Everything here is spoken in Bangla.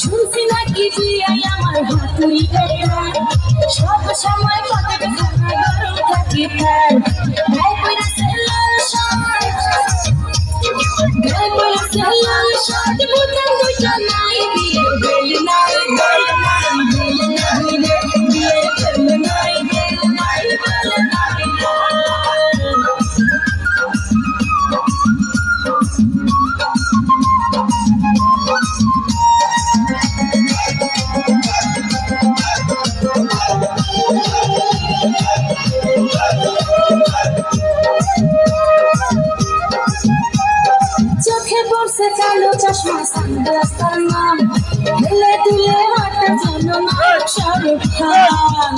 শুনছি নাকি বিয়াই আমার হাতুড়ি সব সময় পকেট খানা গরম থাকে তার গায়ে পড়েছে লাল শার্ট গায়ে পড়েছে লাল শার্ট বুতাম দুইটা নাই বিয়ের বেল নাই বেল নাই বেল নাই বিয়ের বেল নাই বেল নাই বেল নাই চোখে পড়ছে কালো চশমা সানগ্লাস তার নাম হেলে দুলে হাঁটা যেন না শাহরুখ খান